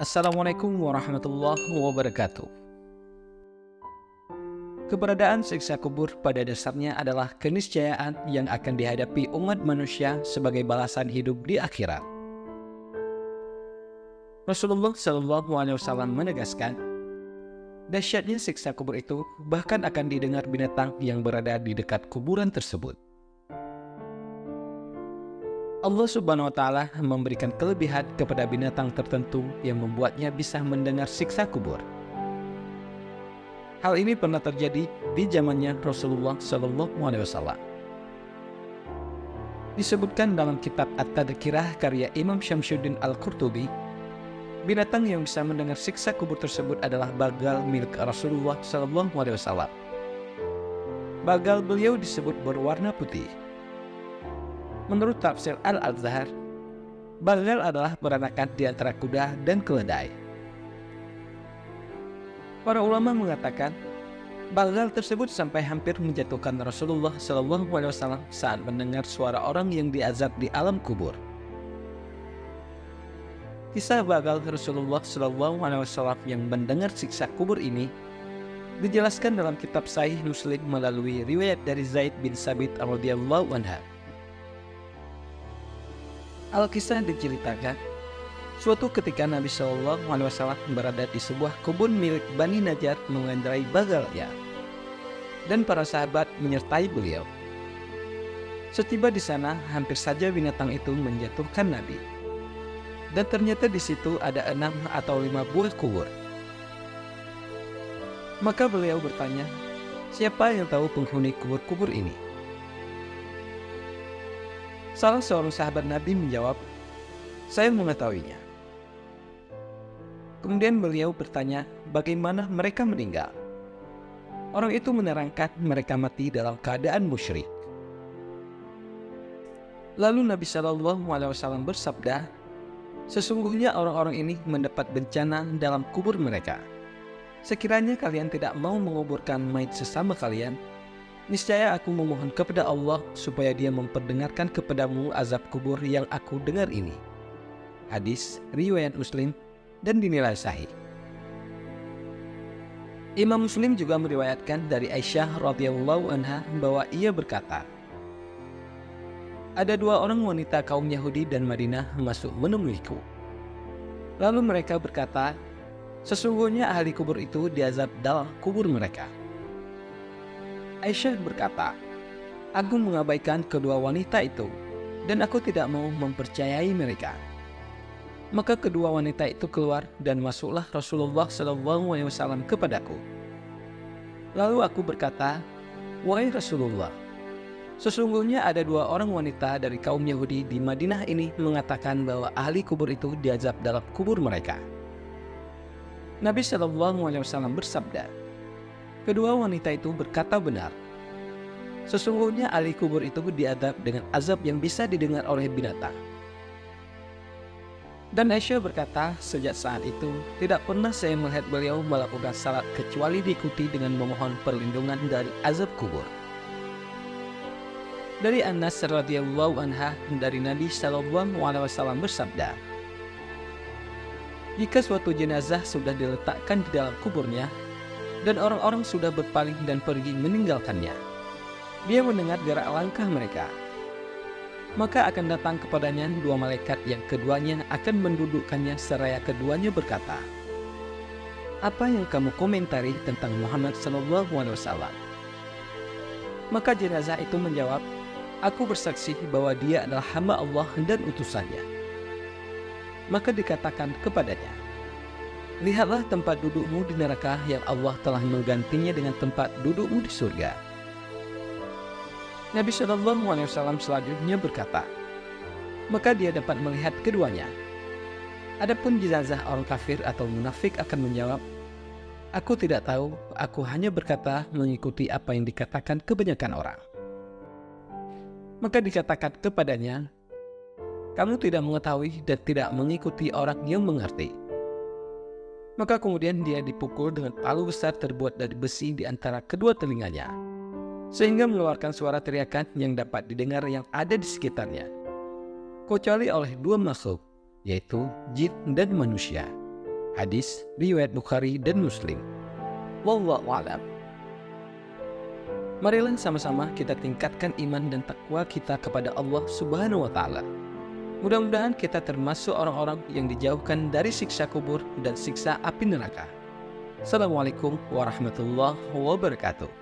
Assalamualaikum warahmatullahi wabarakatuh. Keberadaan siksa kubur pada dasarnya adalah keniscayaan yang akan dihadapi umat manusia sebagai balasan hidup di akhirat. Rasulullah SAW menegaskan, dahsyatnya siksa kubur itu bahkan akan didengar binatang yang berada di dekat kuburan tersebut. Allah Subhanahu wa Ta'ala memberikan kelebihan kepada binatang tertentu yang membuatnya bisa mendengar siksa kubur. Hal ini pernah terjadi di zamannya Rasulullah SAW. Disebutkan dalam kitab At-Tadhkirah karya Imam Syamsuddin Al-Qurtubi, binatang yang bisa mendengar siksa kubur tersebut adalah bagal milik Rasulullah SAW. Bagal beliau disebut berwarna putih. Menurut tafsir Al-Azhar, bagal adalah peranakan di antara kuda dan keledai. Para ulama mengatakan, bagal tersebut sampai hampir menjatuhkan Rasulullah SAW saat mendengar suara orang yang diazab di alam kubur. Kisah bagal Rasulullah SAW yang mendengar siksa kubur ini dijelaskan dalam kitab Sahih Muslim melalui riwayat dari Zaid bin Sabit radhiyallahu anha. Al-Kisah diceritakan, suatu ketika Nabi SAW berada di sebuah kebun milik Bani Najjar mengendarai bagalnya, dan para sahabat menyertai beliau. Setiba di sana, hampir saja binatang itu menjatuhkan Nabi. Dan ternyata di situ ada 6 atau 5 buah kubur. Maka beliau bertanya, siapa yang tahu penghuni kubur-kubur ini? Salah seorang sahabat Nabi menjawab, saya mengetahuinya. Kemudian beliau bertanya, bagaimana mereka meninggal? Orang itu menerangkan mereka mati dalam keadaan musyrik. Lalu Nabi SAW bersabda, sesungguhnya orang-orang ini mendapat bencana dalam kubur mereka. Sekiranya kalian tidak mau menguburkan mayit sesama kalian, niscaya aku memohon kepada Allah supaya Dia memperdengarkan kepadamu azab kubur yang aku dengar ini. Hadis riwayat Muslim dan dinilai sahih. Imam Muslim juga meriwayatkan dari Aisyah radhiyallahu anha bahwa ia berkata, ada 2 orang wanita kaum Yahudi dan Madinah masuk menemuiku. Lalu mereka berkata, sesungguhnya ahli kubur itu diazab dalam kubur mereka. Aisyah berkata, aku mengabaikan kedua wanita itu dan aku tidak mau mempercayai mereka. Maka kedua wanita itu keluar dan masuklah Rasulullah SAW kepadaku. Lalu aku berkata, wahai Rasulullah, sesungguhnya ada 2 orang wanita dari kaum Yahudi di Madinah ini mengatakan bahwa ahli kubur itu diazab dalam kubur mereka. Nabi SAW bersabda, kedua wanita itu berkata benar. Sesungguhnya ahli kubur itu diazab dengan azab yang bisa didengar oleh binatang. Dan Aisyah berkata, sejak saat itu tidak pernah saya melihat beliau melakukan salat kecuali diikuti dengan memohon perlindungan dari azab kubur. Dari Anas radhiyallahu anha dari Nabi SAW bersabda, jika suatu jenazah sudah diletakkan di dalam kuburnya dan orang-orang sudah berpaling dan pergi meninggalkannya, dia mendengar gerak langkah mereka. Maka akan datang kepadanya 2 malaikat yang keduanya akan mendudukkannya seraya keduanya berkata, apa yang kamu komentari tentang Muhammad SAW? Maka jenazah itu menjawab, aku bersaksi bahwa dia adalah hamba Allah dan utusannya. Maka dikatakan kepadanya, lihatlah tempat dudukmu di neraka yang Allah telah menggantinya dengan tempat dudukmu di surga. Nabi SAW selanjutnya berkata, maka dia dapat melihat keduanya. Adapun jenazah orang kafir atau munafik akan menjawab, aku tidak tahu, aku hanya berkata mengikuti apa yang dikatakan kebanyakan orang. Maka dikatakan kepadanya, kamu tidak mengetahui dan tidak mengikuti orang yang mengerti. Maka kemudian dia dipukul dengan palu besar terbuat dari besi di antara kedua telinganya, sehingga mengeluarkan suara teriakan yang dapat didengar yang ada di sekitarnya, kecuali oleh 2 makhluk, yaitu jin dan manusia. Hadis riwayat Bukhari dan Muslim. Wallahu a'lam. Marilah sama-sama kita tingkatkan iman dan takwa kita kepada Allah Subhanahu wa taala. Mudah-mudahan kita termasuk orang-orang yang dijauhkan dari siksa kubur dan siksa api neraka. Assalamualaikum warahmatullahi wabarakatuh.